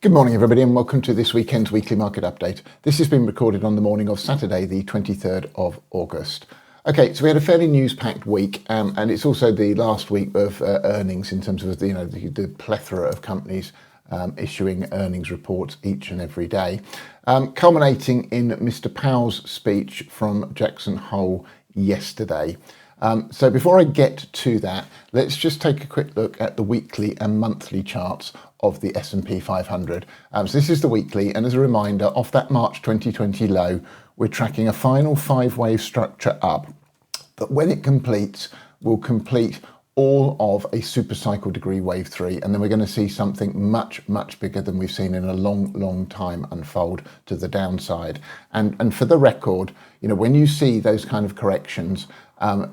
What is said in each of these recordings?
Good morning everybody and welcome to this weekend's weekly market update. This has been recorded on the morning of Saturday the 23rd of August. Okay, so we had a fairly news-packed week and it's also the last week of earnings in terms of the plethora of companies issuing earnings reports each and every day, culminating in Mr. Powell's speech from Jackson Hole yesterday. So before I get to that, let's just take a quick look at the weekly and monthly charts of the S&P 500. So this is the weekly, and as a reminder, off that March 2020 low, we're tracking a final five-wave structure up that when it completes, will complete all of a supercycle degree wave 3, and then we're going to see something much bigger than we've seen in a long time unfold to the downside. And for the record, when you see those kind of corrections,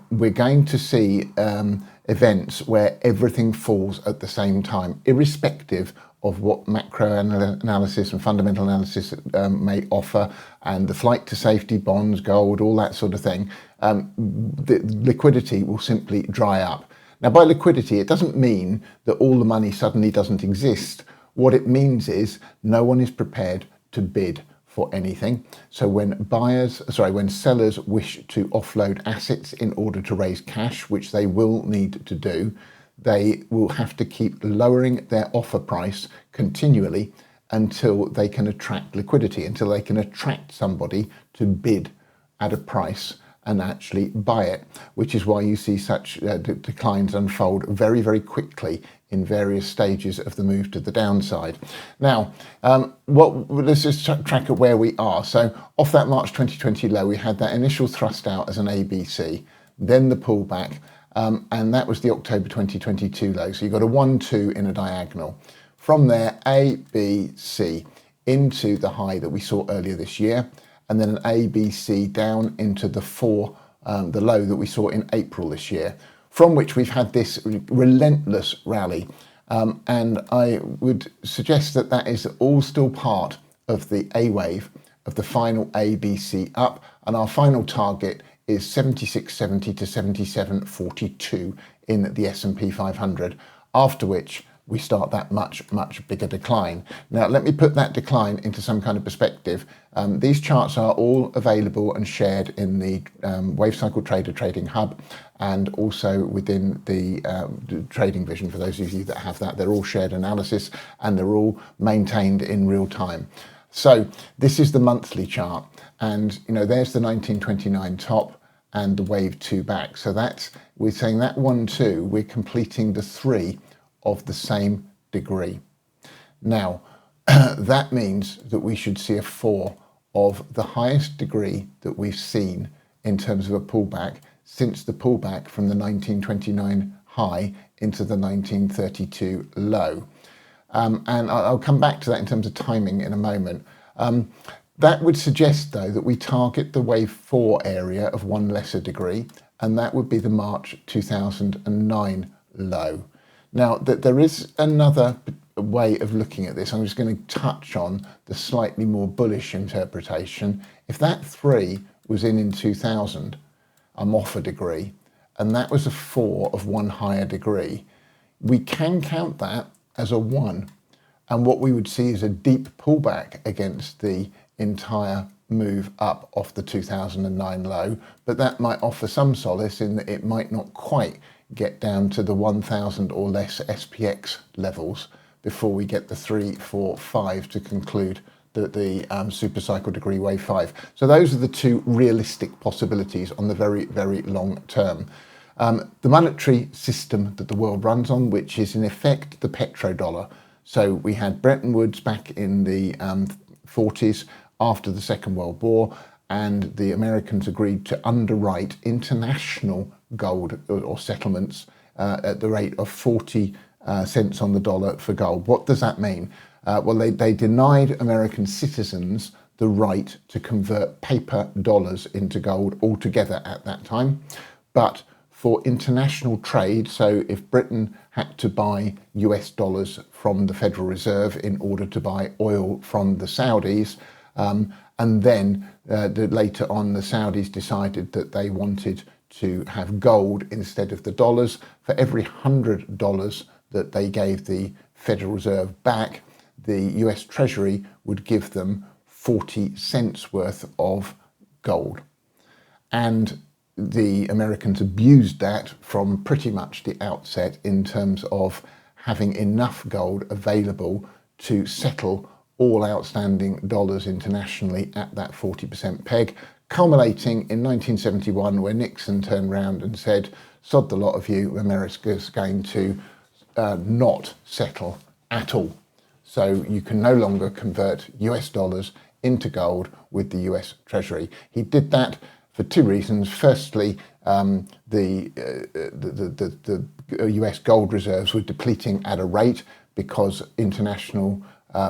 we're going to see events where everything falls at the same time, irrespective of what macro analysis and fundamental analysis may offer, and the flight to safety, bonds, gold, all that sort of thing. The liquidity will simply dry up. Now, by liquidity, it doesn't mean that all the money suddenly doesn't exist. What it means is no one is prepared to bid for anything. So when sellers wish to offload assets in order to raise cash, which they will need to do, they will have to keep lowering their offer price continually until they can attract liquidity, until they can attract somebody to bid at a price and actually buy it, which is why you see such declines unfold very quickly in various stages of the move to the downside. Now, let's just track at where we are. So off that March 2020 low, we had that initial thrust out as an ABC, then the pullback, and that was the October 2022 low. So you've got a 1-2 in a diagonal. From there, A, B, C into the high that we saw earlier this year, and then an A, B, C down into the 4, the low that we saw in April this year, from which we've had this relentless rally. And I would suggest that that is all still part of the A wave of the final A, B, C up, and our final target is 76.70 to 77.42 in the S&P 500, after which we start that much bigger decline. Now, let me put that decline into some kind of perspective. These charts are all available and shared in the Wave Cycle Trader Trading Hub, and also within the Trading Vision. For those of you that have that, they're all shared analysis and they're all maintained in real time. So this is the monthly chart, and there's the 1929 top and the wave 2 back. So we're saying that 1-2, we're completing the 3 of the same degree. Now, that means that we should see a 4 of the highest degree that we've seen in terms of a pullback since the pullback from the 1929 high into the 1932 low. And I'll come back to that in terms of timing in a moment. That would suggest, though, that we target the wave 4 area of 1 lesser degree, and that would be the March 2009 low. Now, there is another way of looking at this. I'm just going to touch on the slightly more bullish interpretation. If that 3 was in 2000, I'm off a degree, and that was a 4 of 1 higher degree, we can count that as a 1. And what we would see is a deep pullback against the entire move up off the 2009 low, but that might offer some solace in that it might not quite get down to the 1000 or less SPX levels before we get the 3, 4, 5 to conclude the supercycle degree wave 5. So those are the 2 realistic possibilities on the very long term. The monetary system that the world runs on, which is in effect the petrodollar. So we had Bretton Woods back in the 40s after the Second World War, and the Americans agreed to underwrite international gold or settlements at the rate of 40 cents on the dollar for gold. What does that mean? Well, they denied American citizens the right to convert paper dollars into gold altogether at that time. But for international trade, so if Britain had to buy US dollars from the Federal Reserve in order to buy oil from the Saudis, and then later on the Saudis decided that they wanted to have gold instead of the dollars, for every $100 that they gave the Federal Reserve back, the US Treasury would give them 40 cents worth of gold. And the Americans abused that from pretty much the outset in terms of having enough gold available to settle all outstanding dollars internationally at that 40% peg, culminating in 1971 where Nixon turned around and said, sod the lot of you, America's going to not settle at all. So you can no longer convert US dollars into gold with the US Treasury. He did that for two reasons. Firstly, the US gold reserves were depleting at a rate because international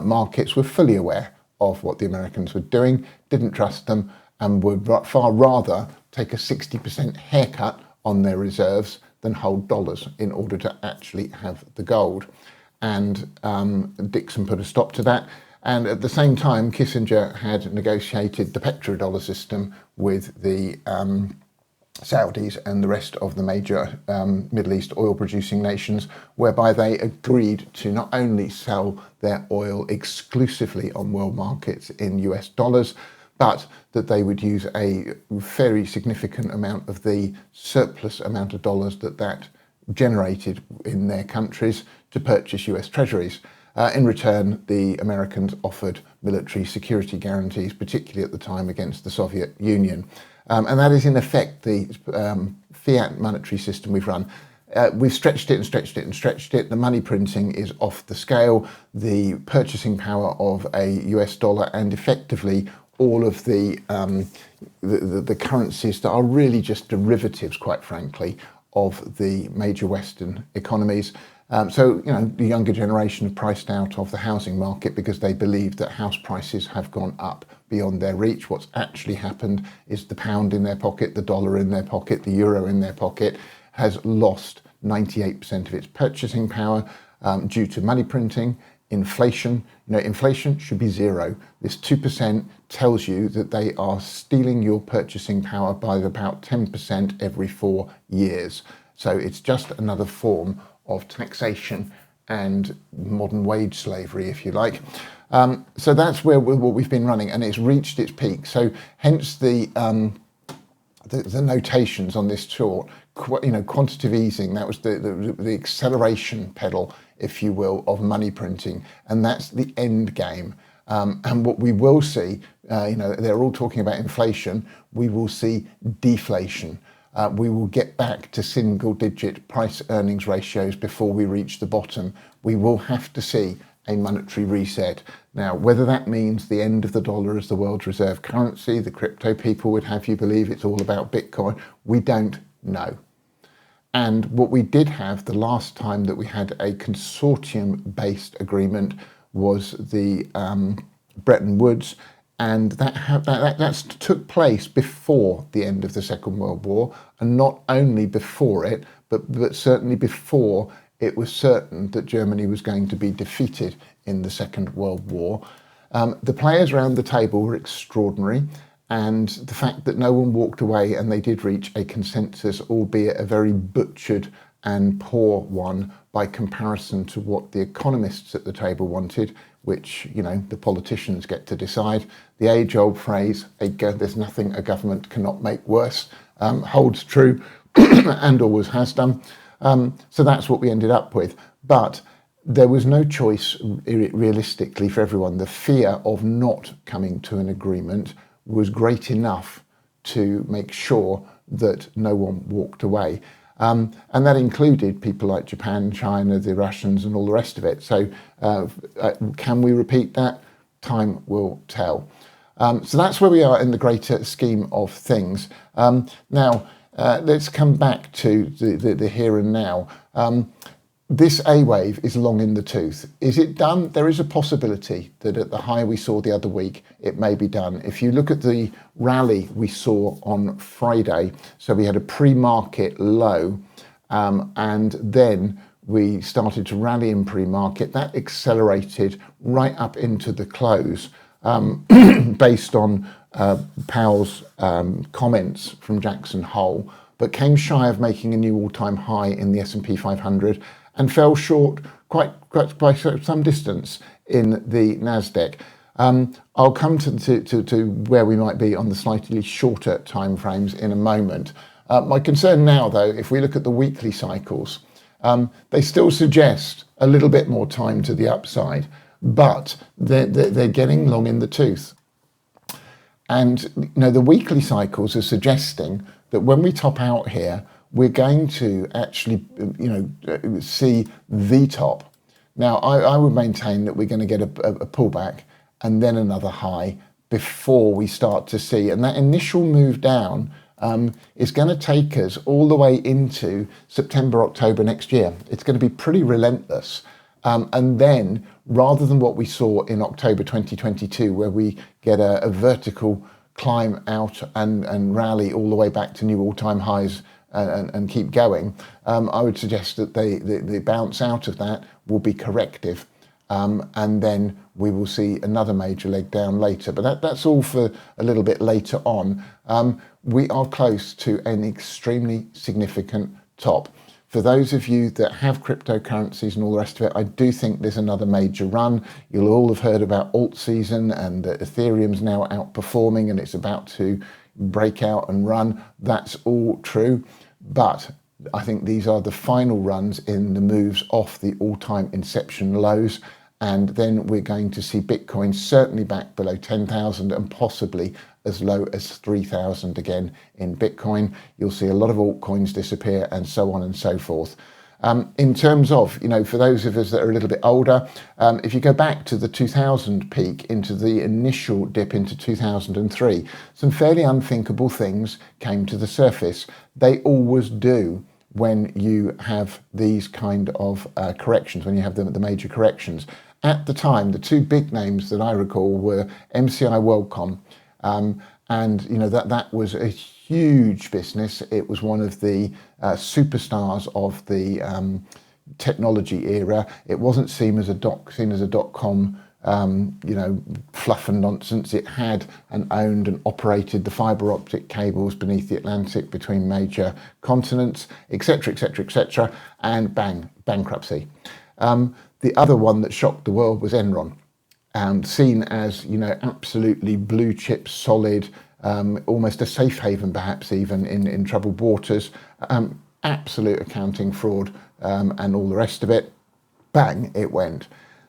markets were fully aware of what the Americans were doing, didn't trust them, and would far rather take a 60% haircut on their reserves than hold dollars in order to actually have the gold. And Nixon put a stop to that. And at the same time, Kissinger had negotiated the petrodollar system with the Saudis and the rest of the major Middle East oil-producing nations, whereby they agreed to not only sell their oil exclusively on world markets in US dollars, but that they would use a very significant amount of the surplus amount of dollars that generated in their countries to purchase US treasuries. In return, the Americans offered military security guarantees, particularly at the time against the Soviet Union. And that is in effect the fiat monetary system we've run. We've stretched it and stretched it and stretched it. The money printing is off the scale. The purchasing power of a US dollar and effectively all of the currencies that are really just derivatives, quite frankly, of the major Western economies. So, you know, the younger generation are priced out of the housing market because they believe that house prices have gone up beyond their reach. What's actually happened is the pound in their pocket, the dollar in their pocket, the euro in their pocket has lost 98% of its purchasing power due to money printing, inflation. You know, inflation should be zero. This 2% tells you that they are stealing your purchasing power by about 10% every 4 years. So it's just another form of taxation and modern wage slavery, if you like. So that's what we've been running, and it's reached its peak. So hence the notations on this chart, you know, quantitative easing, that was the acceleration pedal, if you will, of money printing, and that's the end game. And what we will see, you know, they're all talking about inflation, we will see deflation. We will get back to single-digit price earnings ratios before we reach the bottom. We will have to see a monetary reset. Now, whether that means the end of the dollar as the world's reserve currency, the crypto people would have you believe it's all about Bitcoin, we don't know. And what we did have the last time that we had a consortium-based agreement was the Bretton Woods, and that took place before the end of the Second World War, and not only before it, but certainly before it was certain that Germany was going to be defeated in the Second World War. The players around the table were extraordinary, and the fact that no one walked away and they did reach a consensus, albeit a very butchered and poor one by comparison to what the economists at the table wanted, which, you know, the politicians get to decide. The age-old phrase, there's nothing a government cannot make worse, holds true and always has done. So that's what we ended up with. But there was no choice realistically for everyone. The fear of not coming to an agreement was great enough to make sure that no one walked away. And that included people like Japan, China, the Russians, and all the rest of it. So can we repeat that? Time will tell. So that's where we are in the greater scheme of things. Now, let's come back to the here and now. This A wave is long in the tooth. Is it done? There is a possibility that at the high we saw the other week, it may be done. If you look at the rally we saw on Friday, so we had a pre-market low, and then we started to rally in pre-market. That accelerated right up into the close based on Powell's comments from Jackson Hole, but came shy of making a new all-time high in the S&P 500 and fell short quite by some distance in the Nasdaq. I'll come to where we might be on the slightly shorter time frames in a moment. My concern now, though, if we look at the weekly cycles, they still suggest a little bit more time to the upside, but they're getting long in the tooth. And the weekly cycles are suggesting that when we top out here, we're going to actually see the top. Now, I would maintain that we're going to get a pullback and then another high before we start to see. And that initial move down is going to take us all the way into September, October next year. It's going to be pretty relentless. And then, rather than what we saw in October 2022, where we get a vertical climb out and rally all the way back to new all-time highs and keep going, I would suggest that the bounce out of that will be corrective. And then we will see another major leg down later. But that's all for a little bit later on. We are close to an extremely significant top. For those of you that have cryptocurrencies and all the rest of it, I do think there's another major run. You'll all have heard about alt season, and Ethereum's now outperforming and it's about to break out and run. That's all true. But I think these are the final runs in the moves off the all-time inception lows. And then we're going to see Bitcoin certainly back below 10,000 and possibly as low as 3,000 again in Bitcoin. You'll see a lot of altcoins disappear and so on and so forth. In terms of, for those of us that are a little bit older, if you go back to the 2000 peak into the initial dip into 2003, some fairly unthinkable things came to the surface. They always do when you have these kind of corrections, when you have the major corrections. At the time, the two big names that I recall were MCI WorldCom, and that was a huge business. It was one of the superstars of the technology era. It wasn't seen as a dot-com fluff and nonsense. It had and owned and operated the fiber optic cables beneath the Atlantic between major continents, etc., etc., etc., and bang, bankruptcy. The other one that shocked the world was Enron, seen as absolutely blue chip, solid, almost a safe haven, perhaps even in troubled waters. Absolute accounting fraud and all the rest of it. Bang, it went.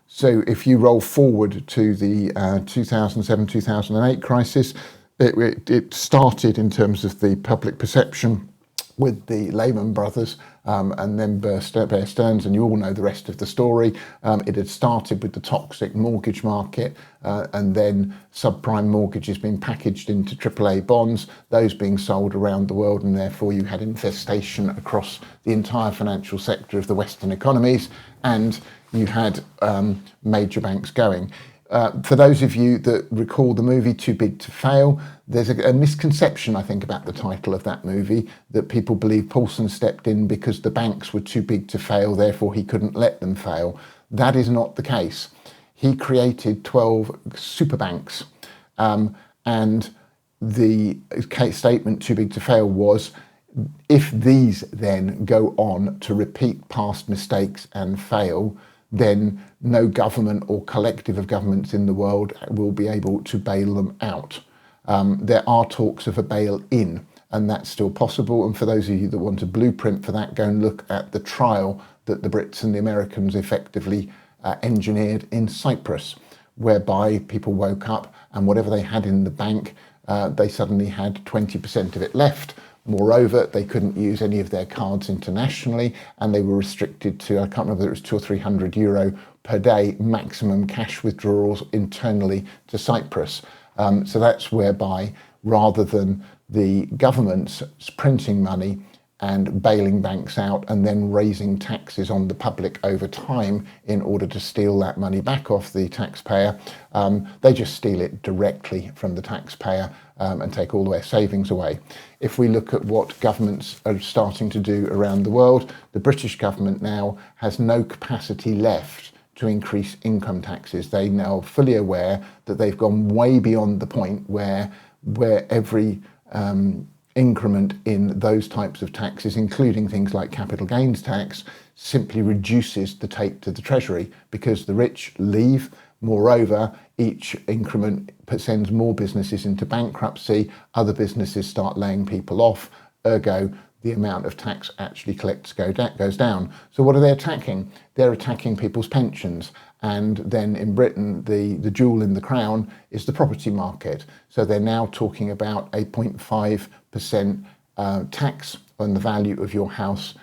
So if you roll forward to the 2007-2008 crisis, it started in terms of the public perception with the Lehman Brothers and then Bear Stearns, and you all know the rest of the story. It had started with the toxic mortgage market and then subprime mortgages being packaged into AAA bonds, those being sold around the world, and therefore you had infestation across the entire financial sector of the Western economies, and you had major banks going. For those of you that recall the movie Too Big to Fail, there's a misconception, I think, about the title of that movie, that people believe Paulson stepped in because the banks were too big to fail, therefore he couldn't let them fail. That is not the case. He created 12 super banks, and the case statement Too Big to Fail was, if these then go on to repeat past mistakes and fail, then no government or collective of governments in the world will be able to bail them out. There are talks of a bail-in, and that's still possible. And for those of you that want a blueprint for that, go and look at the trial that the Brits and the Americans effectively engineered in Cyprus, whereby people woke up and whatever they had in the bank, they suddenly had 20% of it left. Moreover, they couldn't use any of their cards internationally, and they were restricted to, I can't remember whether it was 200 or 300 euro per day maximum cash withdrawals internally to Cyprus. So that's whereby, rather than the governments printing money and bailing banks out and then raising taxes on the public over time in order to steal that money back off the taxpayer, they just steal it directly from the taxpayer and take all their savings away. If we look at what governments are starting to do around the world, the British government now has no capacity left to increase income taxes. They now are fully aware that they've gone way beyond the point where every increment in those types of taxes, including things like capital gains tax, simply reduces the take to the Treasury because the rich leave. Moreover, each increment sends more businesses into bankruptcy, other businesses start laying people off, ergo the amount of tax actually collected goes down. So what are they attacking? They're attacking people's pensions. And then in Britain, the jewel in the crown is the property market. So they're now talking about a 0.5% tax on the value of your house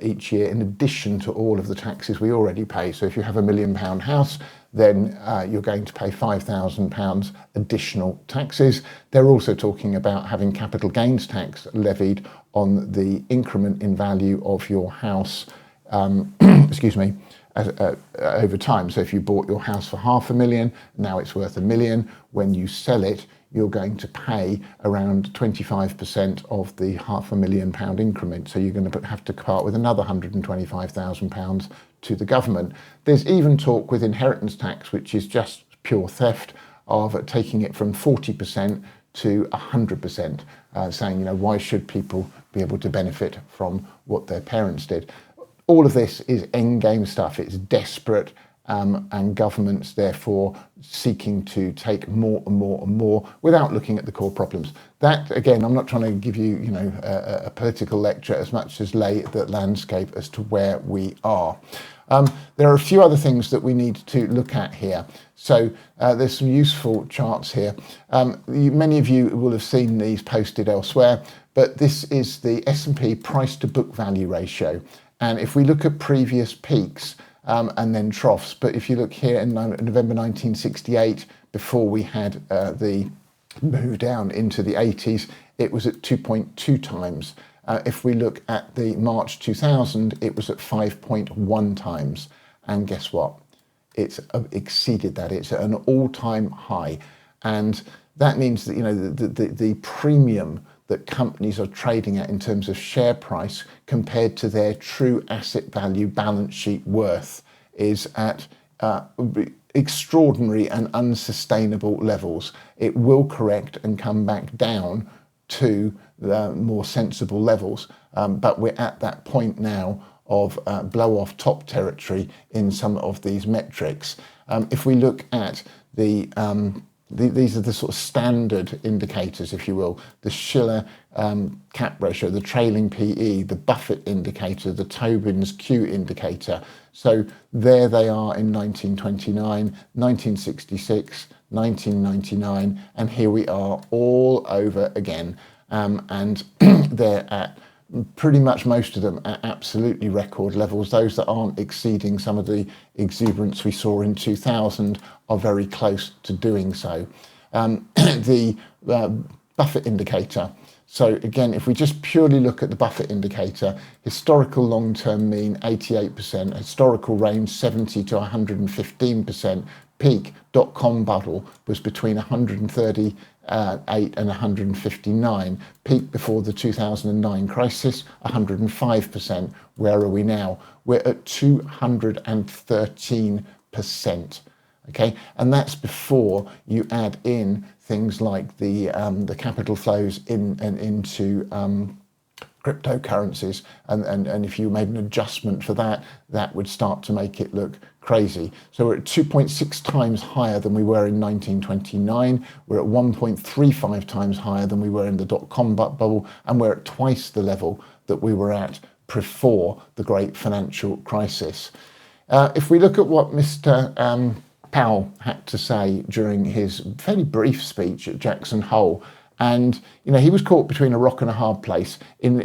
each year, in addition to all of the taxes we already pay. So if you have a £1 million house, then you're going to pay £5,000 additional taxes. They're also talking about having capital gains tax levied on the increment in value of your house, excuse me, over time. So if you bought your house for £500,000, now it's worth £1 million. When you sell it, you're going to pay around 25% of the £500,000 increment. So you're going to have to part with another £125,000 to the government. There's even talk with inheritance tax, which is just pure theft, of taking it from 40% to 100%, saying, why should people be able to benefit from what their parents did? All of this is endgame stuff. It's desperate. And governments, therefore, seeking to take more and more and more without looking at the core problems. That, again, I'm not trying to give you, a political lecture as much as lay the landscape as to where we are. There are a few other things that we need to look at here. So there's some useful charts here. Many of you will have seen these posted elsewhere, but this is the S&P price to book value ratio. And if we look at previous peaks, and then troughs. But if you look here in November 1968, before we had the move down into the 80s, it was at 2.2 times. If we look at the March 2000, it was at 5.1 times. And guess what? It's exceeded that. It's at an all-time high. And that means that, the premium that companies are trading at in terms of share price compared to their true asset value balance sheet worth is at extraordinary and unsustainable levels. It will correct and come back down to the more sensible levels, but we're at that point now of blow off top territory in some of these metrics. If we look at these are the sort of standard indicators, if you will, the Shiller cap ratio, the trailing PE, the Buffett indicator, the Tobin's Q indicator. So there they are in 1929, 1966, 1999, and here we are all over again. And they're at pretty much most of them at absolutely record levels. Those that aren't exceeding some of the exuberance we saw in 2000 are very close to doing so. The Buffett indicator. So again, if we just purely look at the Buffett indicator, historical long-term mean 88%, historical range 70 to 115%, peak dot-com bubble was between 138 and 159, peak before the 2009 crisis 105%. Where are we now? We're at 213%. Okay, and that's before you add in things like the capital flows into cryptocurrencies, and if you made an adjustment for that, that would start to make it look crazy. So we're at 2.6 times higher than we were in 1929. We're at 1.35 times higher than we were in the dot-com bubble, and we're at twice the level that we were at before the great financial crisis. If we look at what Mr. Powell had to say during his fairly brief speech at Jackson Hole, and he was caught between a rock and a hard place. In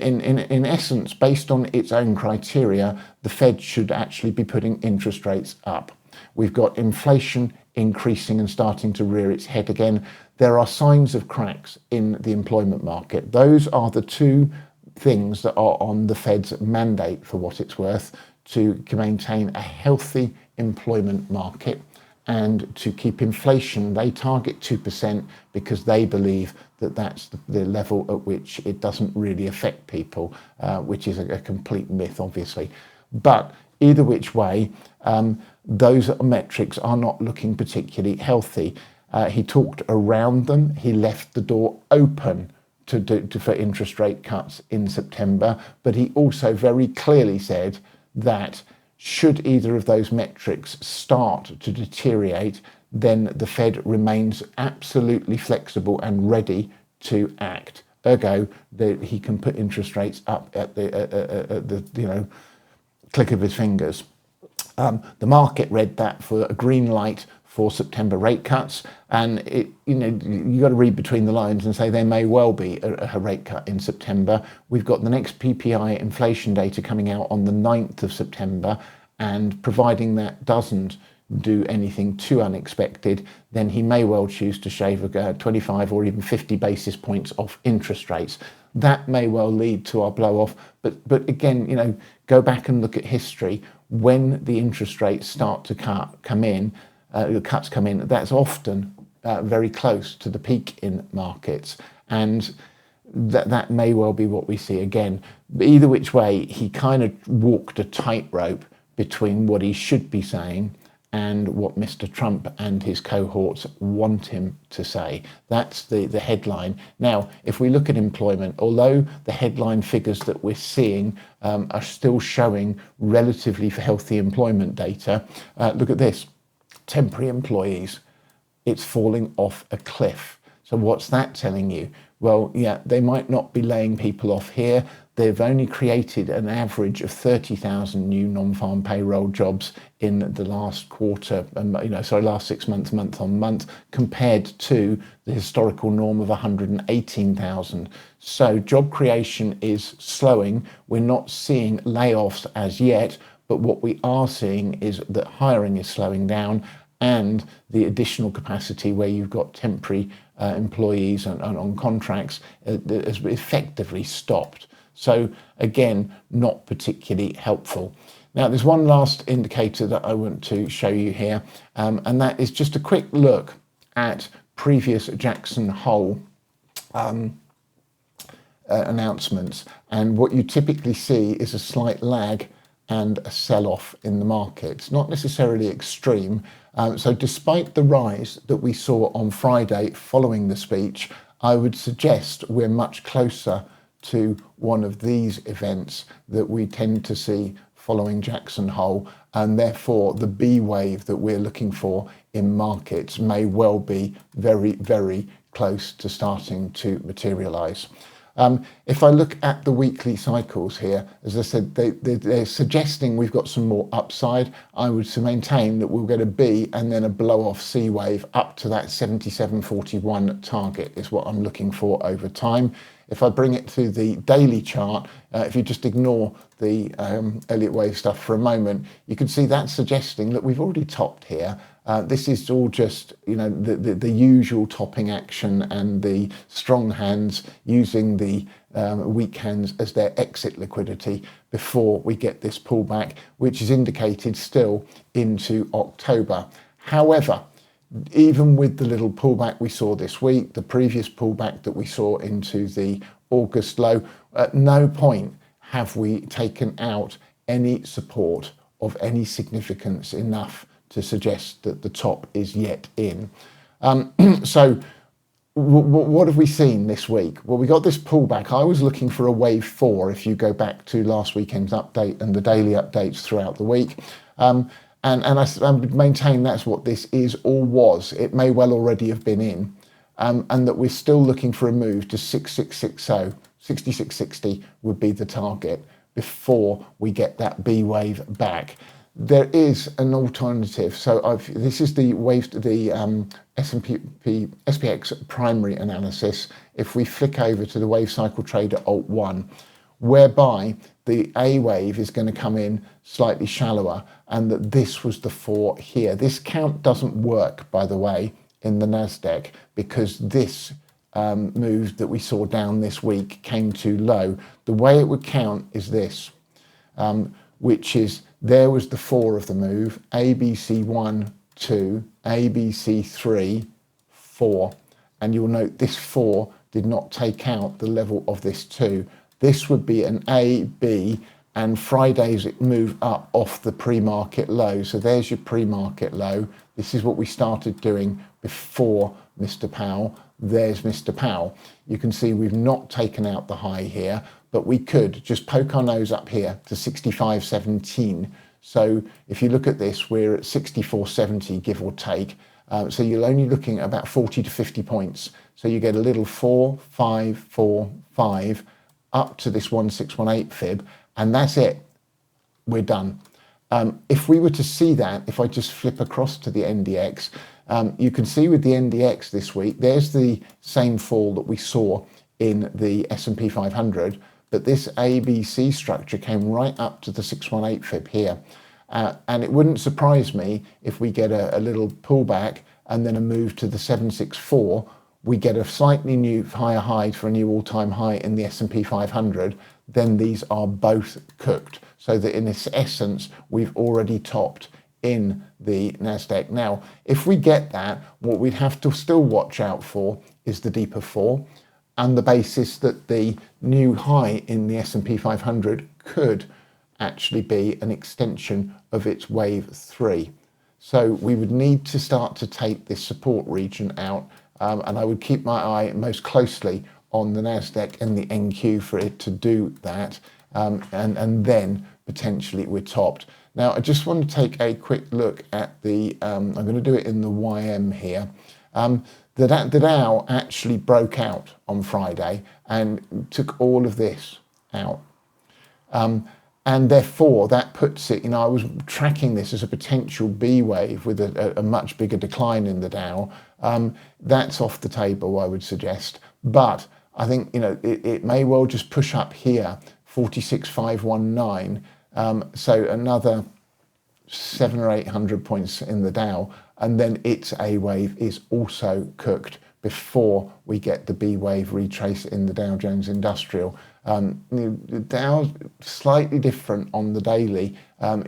essence, based on its own criteria, the Fed should actually be putting interest rates up. We've got inflation increasing and starting to rear its head again. There are signs of cracks in the employment market. Those are the two things that are on the Fed's mandate, for what it's worth, to maintain a healthy employment market and to keep inflation. They target 2% because they believe that that's the level at which it doesn't really affect people, which is a complete myth, obviously. But either which way, those metrics are not looking particularly healthy. He talked around them. He left the door open for interest rate cuts in September, but he also very clearly said that should either of those metrics start to deteriorate, then the Fed remains absolutely flexible and ready to act. Ergo, he can put interest rates up at the click of his fingers. The market read that for a green light for September rate cuts, and you got to read between the lines and say there may well be a rate cut in September. We've got the next PPI inflation data coming out on the 9th of September, and providing that doesn't do anything too unexpected, then he may well choose to shave 25 or even 50 basis points off interest rates. That may well lead to our blow off, but again, go back and look at history. When the interest rates start to cuts come in, that's often very close to the peak in markets, and that may well be what we see again. But either which way, he kind of walked a tightrope between what he should be saying and what Mr. Trump and his cohorts want him to say. That's the headline. Now, if we look at employment, although the headline figures that we're seeing are still showing relatively healthy employment data, look at this. Temporary employees, it's falling off a cliff. So what's that telling you? Well, yeah, they might not be laying people off here. They've only created an average of 30,000 new non-farm payroll jobs in the last quarter, last 6 months, month on month, compared to the historical norm of 118,000. So job creation is slowing. We're not seeing layoffs as yet, but what we are seeing is that hiring is slowing down, and the additional capacity where you've got temporary employees and on contracts has effectively stopped. So again, not particularly helpful. Now, there's one last indicator that I want to show you here, and that is just a quick look at previous Jackson Hole announcements. And what you typically see is a slight lag and a sell-off in the markets, not necessarily extreme. So despite the rise that we saw on Friday following the speech, I would suggest we're much closer to one of these events that we tend to see following Jackson Hole, and therefore the B wave that we're looking for in markets may well be very, very close to starting to materialize. If I look at the weekly cycles here, as I said, they're suggesting we've got some more upside. I would maintain that we'll get a B and then a blow-off C wave up to that 77.41 target is what I'm looking for over time. If I bring it to the daily chart, if you just ignore the Elliott wave stuff for a moment, you can see that's suggesting that we've already topped here. This is all just, the usual topping action and the strong hands using the weak hands as their exit liquidity before we get this pullback, which is indicated still into October. However, even with the little pullback we saw this week, the previous pullback that we saw into the August low, at no point have we taken out any support of any significance enough to suggest that the top is yet in. So what have we seen this week? Well, we got this pullback. I was looking for a wave 4 if you go back to last weekend's update and the daily updates throughout the week. And I would maintain that's what this is or was. It may well already have been in, and that we're still looking for a move to 6660, 6660 would be the target before we get that B wave back. There is an alternative. So this is the wave, the SPX primary analysis. If we flick over to the wave cycle trader Alt 1, whereby the A wave is going to come in slightly shallower, and that this was the 4 here. This count doesn't work, by the way, in the Nasdaq, because this move that we saw down this week came too low. The way it would count is this, which is there was the 4 of the move, ABC 1, 2, ABC 3, 4, and you'll note this 4 did not take out the level of this 2. This would be an A, B, and Friday's it moved up off the pre-market low. So there's your pre-market low. This is what we started doing before Mr. Powell. There's Mr. Powell. You can see we've not taken out the high here, but we could just poke our nose up here to 65.17. So if you look at this, we're at 64.70, give or take. So you're only looking at about 40 to 50 points. So you get a little 4, 5, 4, 5 up to this 1618 fib, and that's it. We're done. If we were to see that, if I just flip across to the NDX, you can see with the NDX this week, there's the same fall that we saw in the S&P 500, but this ABC structure came right up to the 618 fib here. And it wouldn't surprise me if we get a little pullback and then a move to the 764, we get a slightly new higher high for a new all-time high in the S&P 500, then these are both cooked. So that in its essence, we've already topped in the NASDAQ. Now, if we get that, what we'd have to still watch out for is the deeper fall, and the basis that the new high in the S&P 500 could actually be an extension of its wave 3. So we would need to start to take this support region out, and I would keep my eye most closely on the NASDAQ and the NQ for it to do that, and then potentially we're topped. Now, I just want to take a quick look at the, I'm going to do it in the YM here. The Dow actually broke out on Friday and took all of this out. And therefore, that puts it, I was tracking this as a potential B wave with a much bigger decline in the Dow. That's off the table, I would suggest. But I think, it may well just push up here, 46,519. So another 700 or 800 points in the Dow, and then its A wave is also cooked before we get the B wave retrace in the Dow Jones Industrial. The Dow's slightly different on the daily,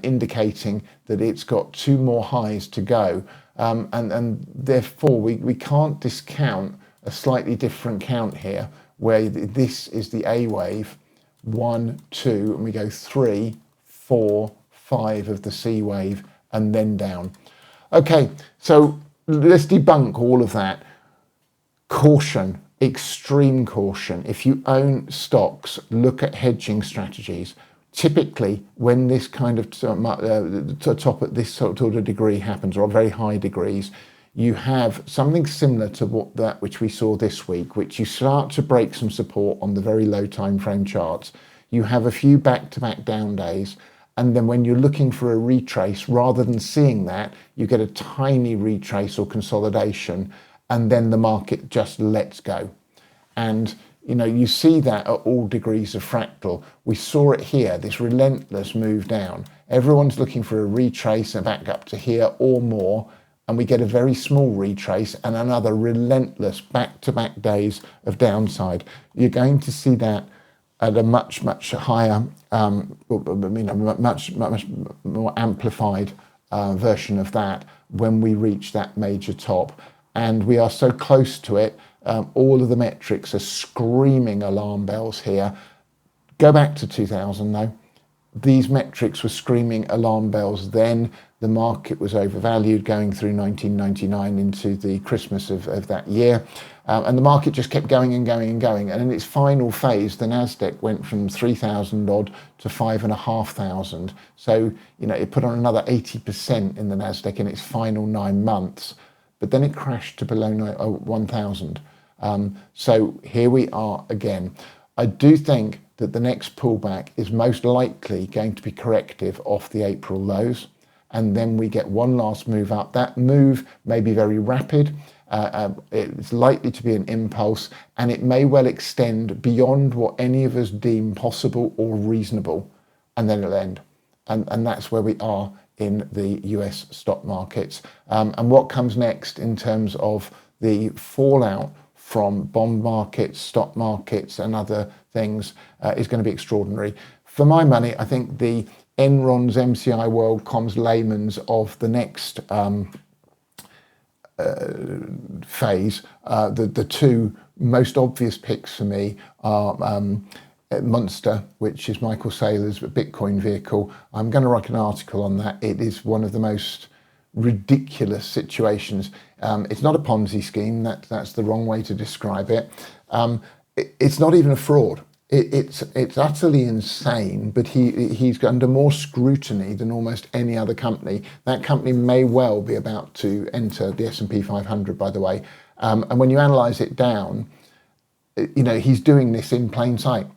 indicating that it's got 2 more highs to go, and therefore we can't discount a slightly different count here, where this is the A wave, 1, 2, and we go 3, 4, 5 of the C wave, and then down. Okay, so let's debunk all of that. Caution, extreme caution. If you own stocks, look at hedging strategies. Typically, when this kind of top at this sort of degree happens, or very high degrees, you have something similar to that which we saw this week, which you start to break some support on the very low time frame charts. You have a few back-to-back down days, and then when you're looking for a retrace, rather than seeing that, you get a tiny retrace or consolidation, and then the market just lets go. And you see that at all degrees of fractal. We saw it here, this relentless move down. Everyone's looking for a retrace and back up to here or more, and we get a very small retrace and another relentless back-to-back days of downside. You're going to see that at a much higher, much more amplified version of that when we reach that major top. And we are so close to it, all of the metrics are screaming alarm bells here. Go back to 2000 though. These metrics were screaming alarm bells then. The market was overvalued going through 1999 into the Christmas of that year. And the market just kept going and going and going. And in its final phase, the NASDAQ went from 3,000 odd to 5,500. So, it put on another 80% in the NASDAQ in its final 9 months. But then it crashed to below 1,000. So here we are again. I do think that the next pullback is most likely going to be corrective off the April lows. And then we get one last move up. That move may be very rapid. It's likely to be an impulse, and it may well extend beyond what any of us deem possible or reasonable, and then it'll end. And that's where we are in the US stock markets. And what comes next in terms of the fallout from bond markets, stock markets, and other things is going to be extraordinary. For my money, I think the Enron's, MCI World Comms, Layman's of the next phase, the 2 most obvious picks for me are Monster, which is Michael Saylor's Bitcoin vehicle. I'm going to write an article on that. It is one of the most ridiculous situations. It's not a Ponzi scheme. That's the wrong way to describe it. It's not even a fraud. it's utterly insane, but he's under more scrutiny than almost any other company. That company may well be about to enter the S&P 500, by the way. And when you analyse it down, he's doing this in plain sight.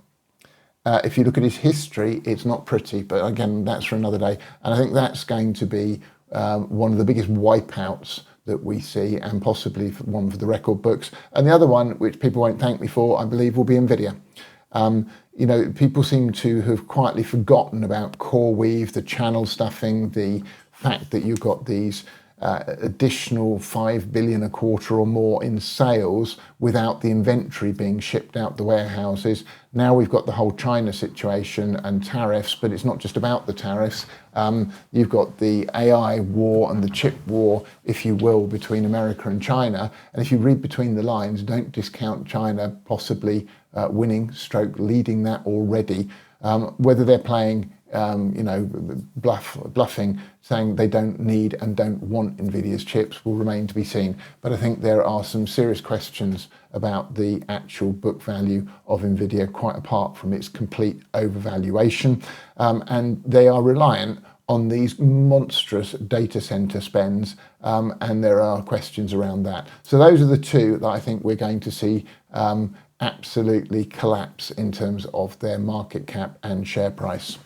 If you look at his history, it's not pretty, but again, that's for another day. And I think that's going to be one of the biggest wipeouts that we see, and possibly one for the record books. And the other one, which people won't thank me for, I believe, will be NVIDIA. People seem to have quietly forgotten about CoreWeave, the channel stuffing, the fact that you've got these additional 5 billion a quarter or more in sales without the inventory being shipped out the warehouses. Now we've got the whole China situation and tariffs, but it's not just about the tariffs. You've got the AI war and the chip war, if you will, between America and China. And if you read between the lines, don't discount China possibly winning, stroke leading that already. Whether they're playing bluffing, saying they don't need and don't want NVIDIA's chips will remain to be seen. But I think there are some serious questions about the actual book value of NVIDIA, quite apart from its complete overvaluation. And they are reliant on these monstrous data center spends, and there are questions around that. So those are the two that I think we're going to see absolutely collapse in terms of their market cap and share price.